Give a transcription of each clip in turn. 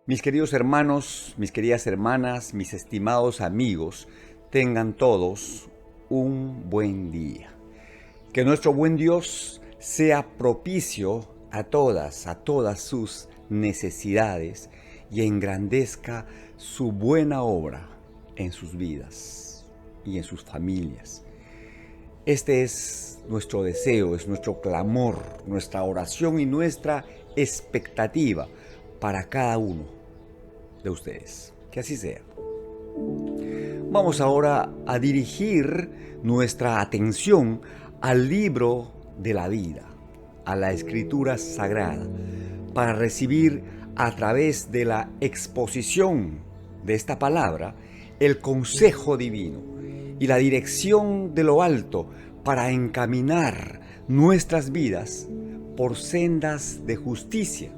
Mis queridos hermanos, mis queridas hermanas, mis estimados amigos, tengan todos un buen día. Que nuestro buen Dios sea propicio a todas sus necesidades y engrandezca su buena obra en sus vidas y en sus familias. Este es nuestro deseo, es nuestro clamor, nuestra oración y nuestra expectativa para cada uno de ustedes. Que así sea. Vamos ahora a dirigir nuestra atención al libro de la vida, a la escritura sagrada, para recibir a través de la exposición de esta palabra el consejo divino y la dirección de lo alto para encaminar nuestras vidas por sendas de justicia,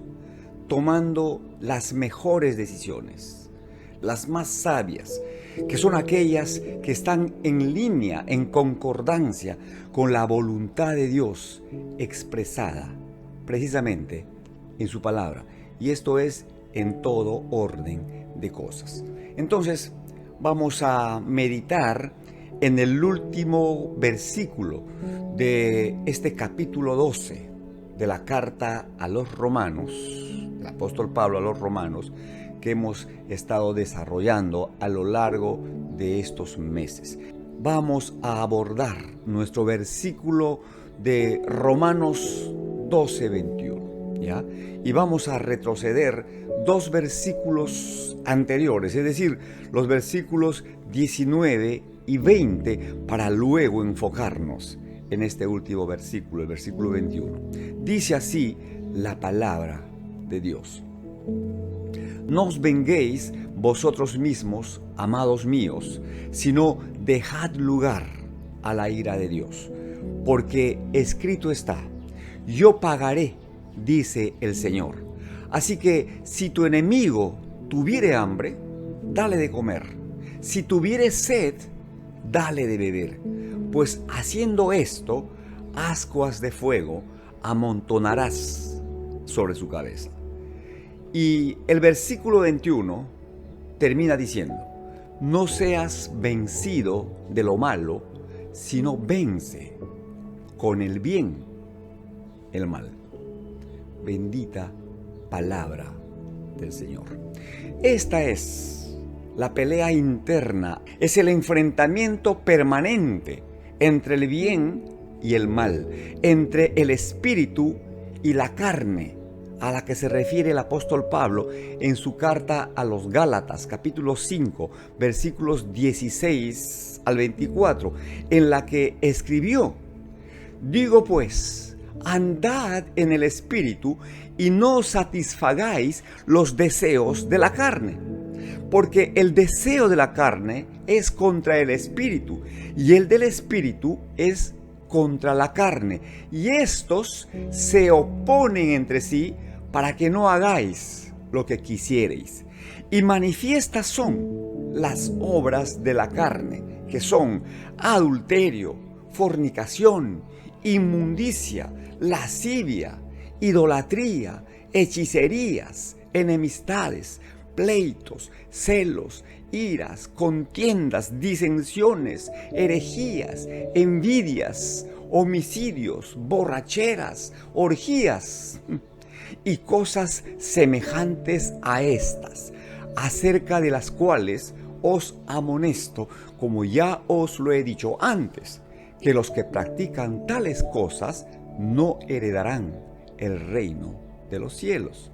tomando las mejores decisiones, las más sabias, que son aquellas que están en línea, en concordancia con la voluntad de Dios expresada precisamente en su palabra. Y esto es en todo orden de cosas. Entonces, vamos a meditar en el último versículo de este capítulo 12 de la carta a los Romanos, el apóstol Pablo a los Romanos, que hemos estado desarrollando a lo largo de estos meses. Vamos a abordar nuestro versículo de Romanos 12:21, ¿ya? Y vamos a retroceder dos versículos anteriores, es decir, los versículos 19 y 20, para luego enfocarnos en este último versículo, el versículo 21. Dice así la palabra de Dios: No os venguéis vosotros mismos, amados míos, sino dejad lugar a la ira de Dios, porque escrito está: yo pagaré, dice el Señor. Así que si tu enemigo tuviere hambre, dale de comer; si tuviere sed, dale de beber, pues haciendo esto, ascuas de fuego amontonarás sobre su cabeza. Y el versículo 21 termina diciendo: no seas vencido de lo malo, sino vence con el bien el mal. Bendita palabra del Señor. Esta es la pelea interna, es el enfrentamiento permanente entre el bien y el mal, entre el espíritu y la carne, a la que se refiere el apóstol Pablo en su carta a los Gálatas, capítulo 5, versículos 16 al 24, en la que escribió: digo pues, andad en el espíritu y no satisfagáis los deseos de la carne, porque el deseo de la carne es contra el espíritu, y el del espíritu es contra la carne, y estos se oponen entre sí para que no hagáis lo que quisiereis. Y manifiestas son las obras de la carne, que son adulterio, fornicación, inmundicia, lascivia, idolatría, hechicerías, enemistades, pleitos, celos, iras, contiendas, disensiones, herejías, envidias, homicidios, borracheras, orgías y cosas semejantes a estas, acerca de las cuales os amonesto, como ya os lo he dicho antes, que los que practican tales cosas no heredarán el reino de los cielos.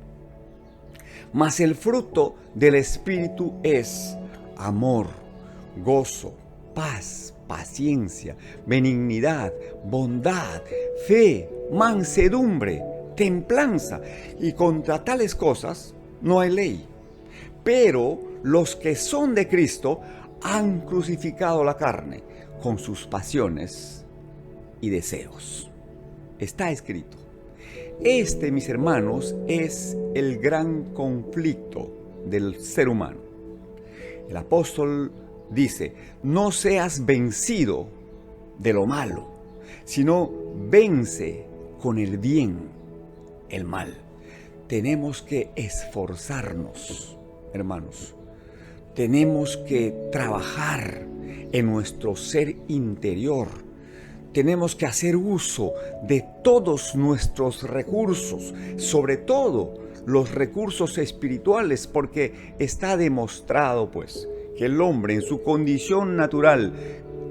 Mas el fruto del Espíritu es amor, gozo, paz, paciencia, benignidad, bondad, fe, mansedumbre, templanza, y contra tales cosas no hay ley. Pero los que son de Cristo han crucificado la carne con sus pasiones y deseos. Está escrito. Este, mis hermanos, es el gran conflicto del ser humano. El apóstol dice: no seas vencido de lo malo, sino vence con el bien el mal. tenemos que esforzarnos, hermanos. Tenemos que trabajar en nuestro ser interior. Tenemos que hacer uso de todos nuestros recursos, sobre todo los recursos espirituales, porque está demostrado, pues, que el hombre en su condición natural,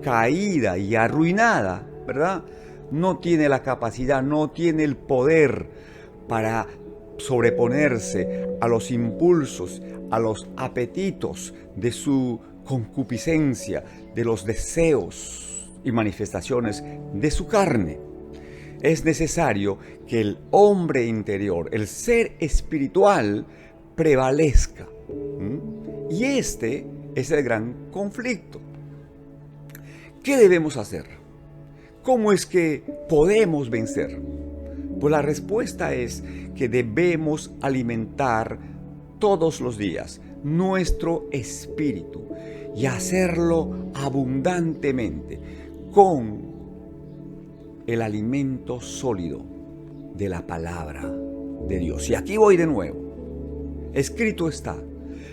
caída y arruinada, ¿verdad?, no tiene la capacidad, no tiene el poder para sobreponerse a los impulsos, a los apetitos de su concupiscencia, de los deseos y manifestaciones de su carne. Es necesario que el hombre interior, el ser espiritual, prevalezca. Y este es el gran conflicto. ¿Qué debemos hacer? ¿Cómo es que podemos vencer? Pues la respuesta es que debemos alimentar todos los días nuestro espíritu y hacerlo abundantemente con el alimento sólido de la palabra de Dios. Y aquí voy de nuevo. Escrito está: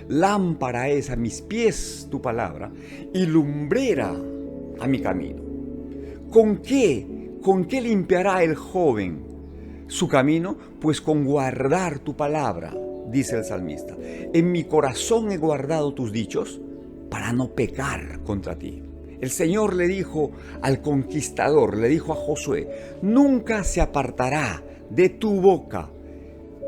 lámpara es a mis pies tu palabra y lumbrera a mi camino. ¿Con qué limpiará el joven su camino? Pues con guardar tu palabra, dice el salmista. En mi corazón he guardado tus dichos para no pecar contra ti. El Señor le dijo al conquistador, le dijo a Josué: nunca se apartará de tu boca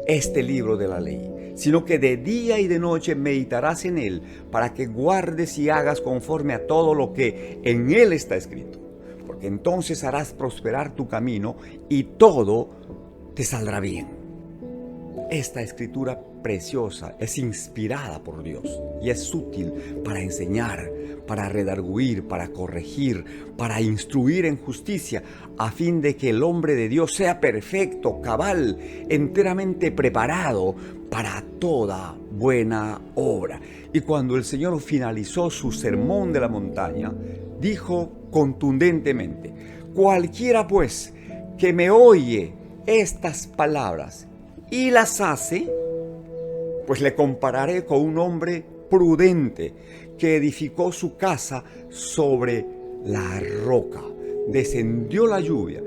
este libro de la ley, sino que de día y de noche meditarás en él, para que guardes y hagas conforme a todo lo que en él está escrito. Porque entonces harás prosperar tu camino y todo te saldrá bien. Esta escritura preciosa es inspirada por Dios y es útil para enseñar, para redarguir, para corregir, para instruir en justicia, a fin de que el hombre de Dios sea perfecto, cabal, enteramente preparado para toda buena obra. Y cuando el Señor finalizó su sermón de la montaña, dijo contundentemente: cualquiera pues que me oye estas palabras y las hace, pues le compararé con un hombre prudente que edificó su casa sobre la roca. Descendió la lluvia,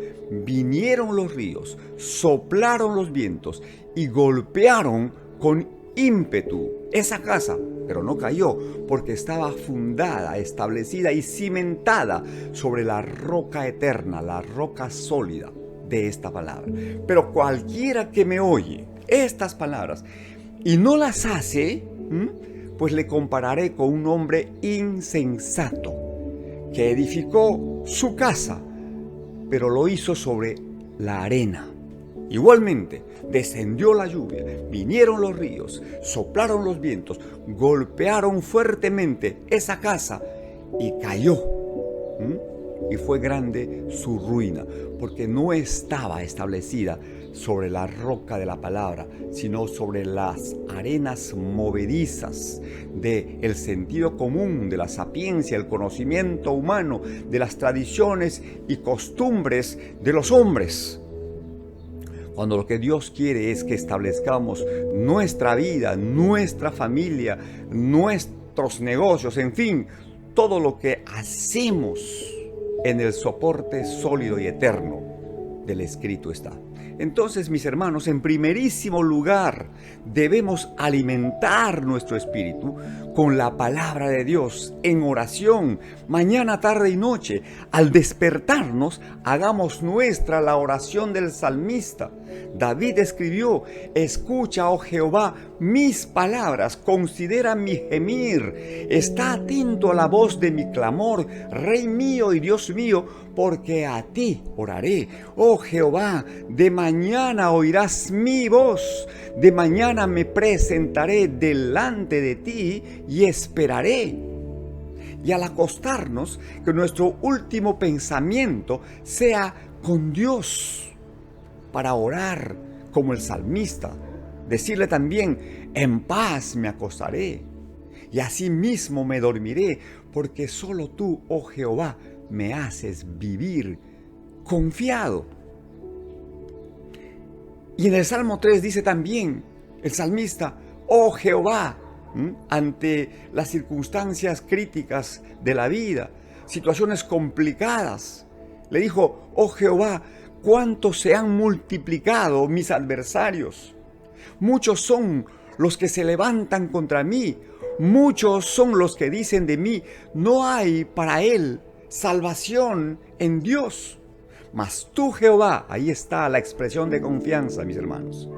vinieron los ríos, soplaron los vientos y golpearon con ímpetu esa casa, pero no cayó, porque estaba fundada, establecida y cimentada sobre la roca eterna, la roca sólida de esta palabra. Pero cualquiera que me oye estas palabras y no las hace, pues le compararé con un hombre insensato que edificó su casa, pero lo hizo sobre la arena. Igualmente, descendió la lluvia, vinieron los ríos, soplaron los vientos, golpearon fuertemente esa casa y cayó. Y fue grande su ruina, porque no estaba establecida sobre la roca de la palabra, sino sobre las arenas movedizas del sentido común, de la sapiencia, el conocimiento humano, de las tradiciones y costumbres de los hombres. Cuando lo que Dios quiere es que establezcamos nuestra vida, nuestra familia, nuestros negocios, en fin, todo lo que hacemos en el soporte sólido y eterno del Escrito está. Entonces, mis hermanos, en primerísimo lugar, debemos alimentar nuestro espíritu con la palabra de Dios, en oración, mañana, tarde y noche. Al despertarnos, hagamos nuestra la oración del salmista. David escribió: escucha, oh Jehová, mis palabras, considera mi gemir, está atento a la voz de mi clamor, Rey mío y Dios mío, porque a ti oraré. Oh Jehová, de mañana oirás mi voz, de mañana me presentaré delante de ti y esperaré. Y al acostarnos, que nuestro último pensamiento sea con Dios, para orar como el salmista, decirle también: en paz me acostaré y asimismo me dormiré, porque solo tú, oh Jehová, me haces vivir confiado. Y en el Salmo 3 dice también el salmista: oh Jehová, ante las circunstancias críticas de la vida, situaciones complicadas, le dijo: oh Jehová, cuánto se han multiplicado mis adversarios. Muchos son los que se levantan contra mí. Muchos son los que dicen de mí: no hay para él salvación en Dios. Mas tú, Jehová, ahí está la expresión de confianza, mis hermanos,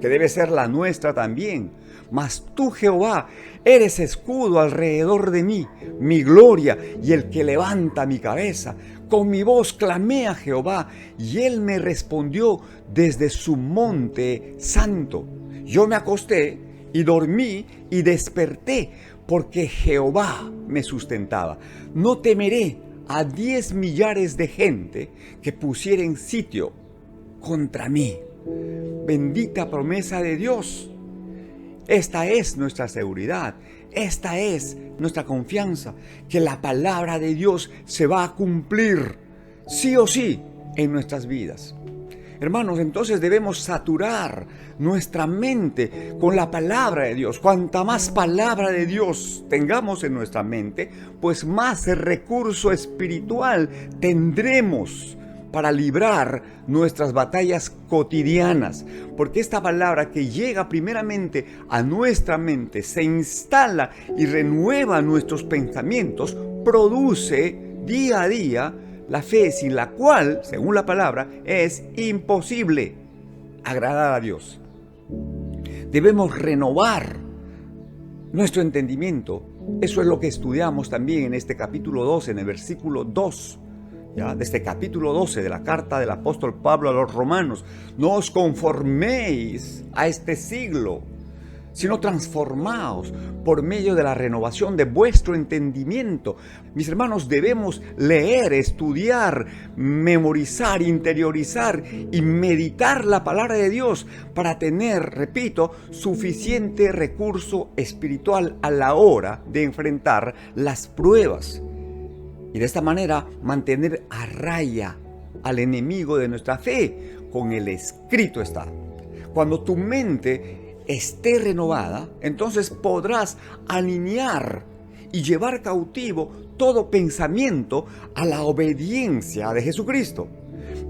que debe ser la nuestra también. Mas tú, Jehová, eres escudo alrededor de mí, mi gloria y el que levanta mi cabeza. Con mi voz clamé a Jehová, y él me respondió desde su monte santo. Yo me acosté y dormí y desperté, porque Jehová me sustentaba. No temeré a 10 millares de gente que pusieren sitio contra mí. Bendita promesa de Dios. Esta es nuestra seguridad, esta es nuestra confianza, que la palabra de Dios se va a cumplir, sí o sí, en nuestras vidas. Hermanos, entonces debemos saturar nuestra mente con la palabra de Dios. Cuanta más palabra de Dios tengamos en nuestra mente, pues más recurso espiritual tendremos para librar nuestras batallas cotidianas. Porque esta palabra que llega primeramente a nuestra mente, se instala y renueva nuestros pensamientos, produce día a día la fe, sin la cual, según la palabra, es imposible agradar a Dios. Debemos renovar nuestro entendimiento. Eso es lo que estudiamos también en este capítulo 12, en el versículo 2. ¿Ya? De este capítulo 12 de la carta del apóstol Pablo a los romanos. No os conforméis a este siglo, sino transformaos por medio de la renovación de vuestro entendimiento. Mis hermanos, debemos leer, estudiar, memorizar, interiorizar y meditar la palabra de Dios para tener, repito, suficiente recurso espiritual a la hora de enfrentar las pruebas. Y de esta manera mantener a raya al enemigo de nuestra fe. Con el escrito está. Cuando tu mente esté renovada, entonces podrás alinear y llevar cautivo todo pensamiento a la obediencia de Jesucristo.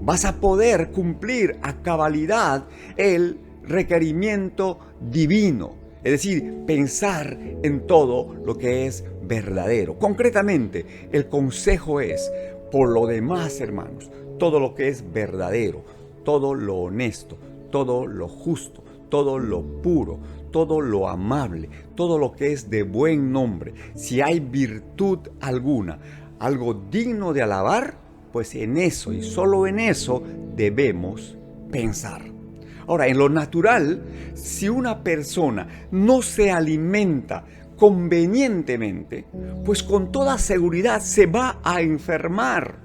Vas a poder cumplir a cabalidad el requerimiento divino, es decir, pensar en todo lo que es verdadero. Concretamente, el consejo es: por lo demás, hermanos, todo lo que es verdadero, todo lo honesto, todo lo justo, todo lo puro, todo lo amable, todo lo que es de buen nombre, si hay virtud alguna, algo digno de alabar, pues en eso y solo en eso debemos pensar. Ahora, en lo natural, si una persona no se alimenta convenientemente, pues con toda seguridad se va a enfermar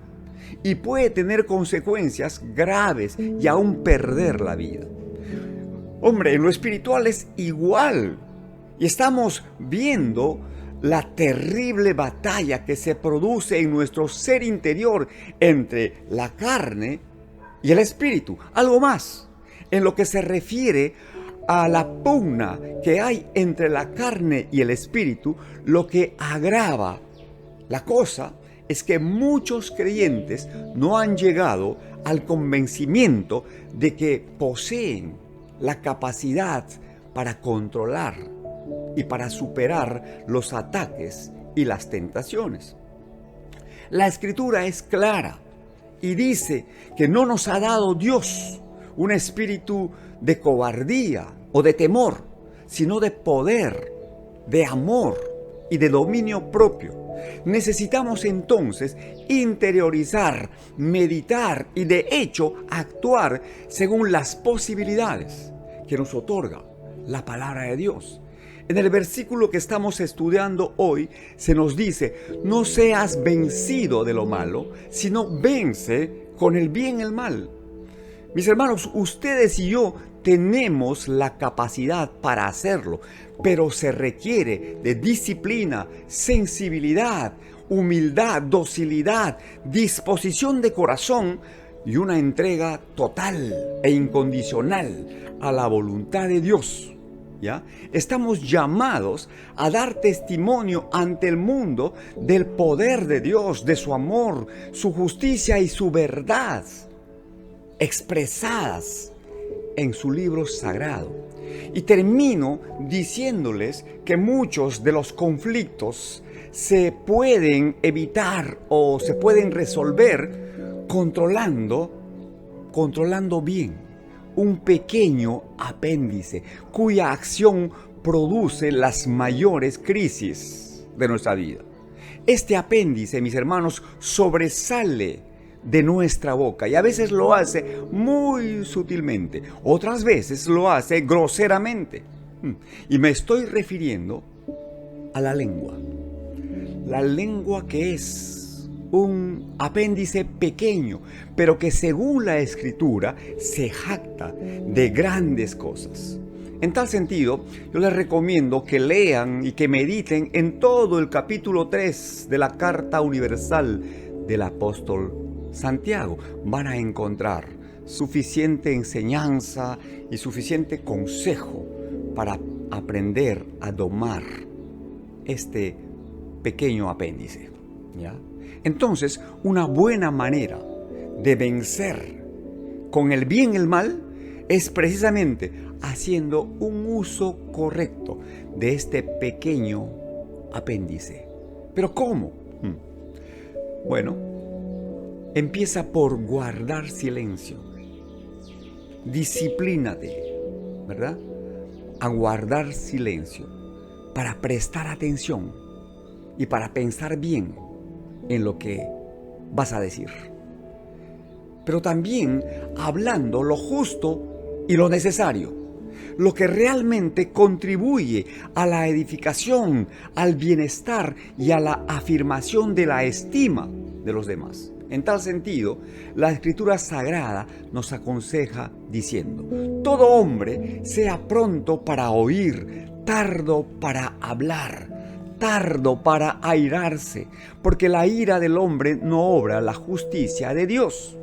y puede tener consecuencias graves y aún perder la vida. Hombre, en lo espiritual es igual. Y estamos viendo la terrible batalla que se produce en nuestro ser interior entre la carne y el espíritu. Algo más, en lo que se refiere a la pugna que hay entre la carne y el espíritu, lo que agrava la cosa es que muchos creyentes no han llegado al convencimiento de que poseen la capacidad para controlar y para superar los ataques y las tentaciones. La Escritura es clara y dice que no nos ha dado Dios un espíritu de cobardía o de temor, sino de poder, de amor y de dominio propio. Necesitamos entonces interiorizar, meditar y de hecho actuar según las posibilidades que nos otorga la palabra de Dios. En el versículo que estamos estudiando hoy se nos dice: no seas vencido de lo malo, sino vence con el bien el mal. Mis hermanos, ustedes y yo tenemos la capacidad para hacerlo, pero se requiere de disciplina, sensibilidad, humildad, docilidad, disposición de corazón y una entrega total e incondicional a la voluntad de Dios. ¿Ya? Estamos llamados a dar testimonio ante el mundo del poder de Dios, de su amor, su justicia y su verdad, expresadas en su libro sagrado. Y termino diciéndoles que muchos de los conflictos se pueden evitar o se pueden resolver controlando bien un pequeño apéndice cuya acción produce las mayores crisis de nuestra vida. Este apéndice, mis hermanos, sobresale de nuestra boca y a veces lo hace muy sutilmente, otras veces lo hace groseramente. Y me estoy refiriendo a la lengua. La lengua, que es un apéndice pequeño, pero que según la Escritura se jacta de grandes cosas. En tal sentido, yo les recomiendo que lean y que mediten en todo el capítulo 3 de la Carta Universal del Apóstol Santiago. Van a encontrar suficiente enseñanza y suficiente consejo para aprender a domar este pequeño apéndice, ¿ya? Entonces, una buena manera de vencer con el bien el mal es precisamente haciendo un uso correcto de este pequeño apéndice. ¿Pero cómo? Bueno, empieza por guardar silencio. Disciplínate, ¿verdad? A guardar silencio para prestar atención y para pensar bien en lo que vas a decir. Pero también hablando lo justo y lo necesario, lo que realmente contribuye a la edificación, al bienestar y a la afirmación de la estima de los demás. En tal sentido, la Escritura Sagrada nos aconseja diciendo: todo hombre sea pronto para oír, tardo para hablar, tardo para airarse, porque la ira del hombre no obra la justicia de Dios.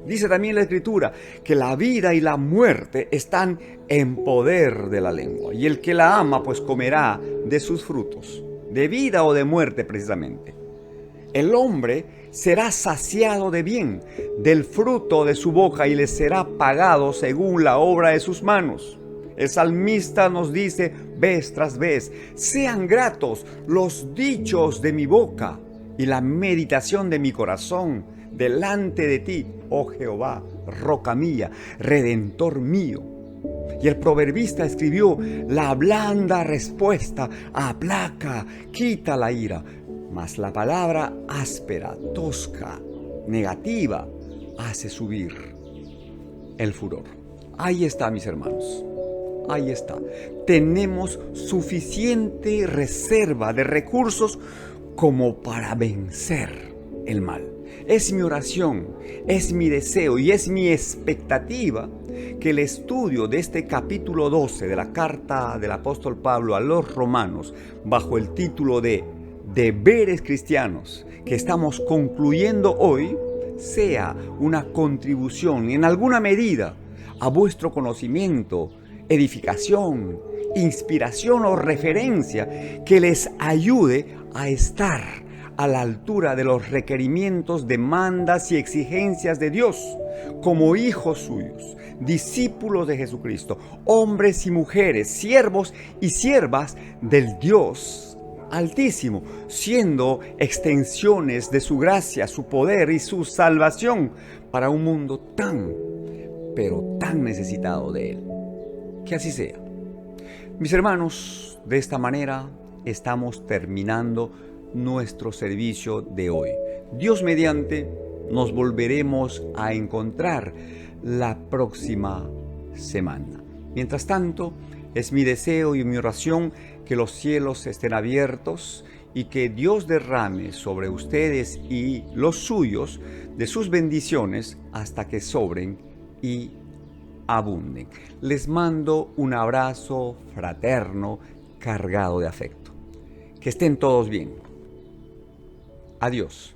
Dice también la Escritura que la vida y la muerte están en poder de la lengua, y el que la ama pues comerá de sus frutos, de vida o de muerte precisamente. El hombre será saciado de bien del fruto de su boca y le será pagado según la obra de sus manos. El salmista nos dice vez tras vez: sean gratos los dichos de mi boca y la meditación de mi corazón delante de ti, oh Jehová, roca mía, redentor mío. Y el proverbista escribió: la blanda respuesta aplaca, quita la ira, mas la palabra áspera, tosca, negativa, hace subir el furor. Ahí está, mis hermanos. Ahí está. Tenemos suficiente reserva de recursos como para vencer el mal. Es mi oración, es mi deseo y es mi expectativa que el estudio de este capítulo 12 de la carta del apóstol Pablo a los romanos, bajo el título de Deberes Cristianos, que estamos concluyendo hoy, sea una contribución en alguna medida a vuestro conocimiento, edificación, inspiración o referencia que les ayude a estar a la altura de los requerimientos, demandas y exigencias de Dios como hijos suyos, discípulos de Jesucristo, hombres y mujeres, siervos y siervas del Dios Altísimo, siendo extensiones de su gracia, su poder y su salvación para un mundo tan, pero tan necesitado de Él. Que así sea. Mis hermanos, de esta manera estamos terminando nuestro servicio de hoy. Dios mediante, nos volveremos a encontrar la próxima semana. Mientras tanto, es mi deseo y mi oración que los cielos estén abiertos y que Dios derrame sobre ustedes y los suyos de sus bendiciones hasta que sobren y abunden. Les mando un abrazo fraterno cargado de afecto. Que estén todos bien. Adiós.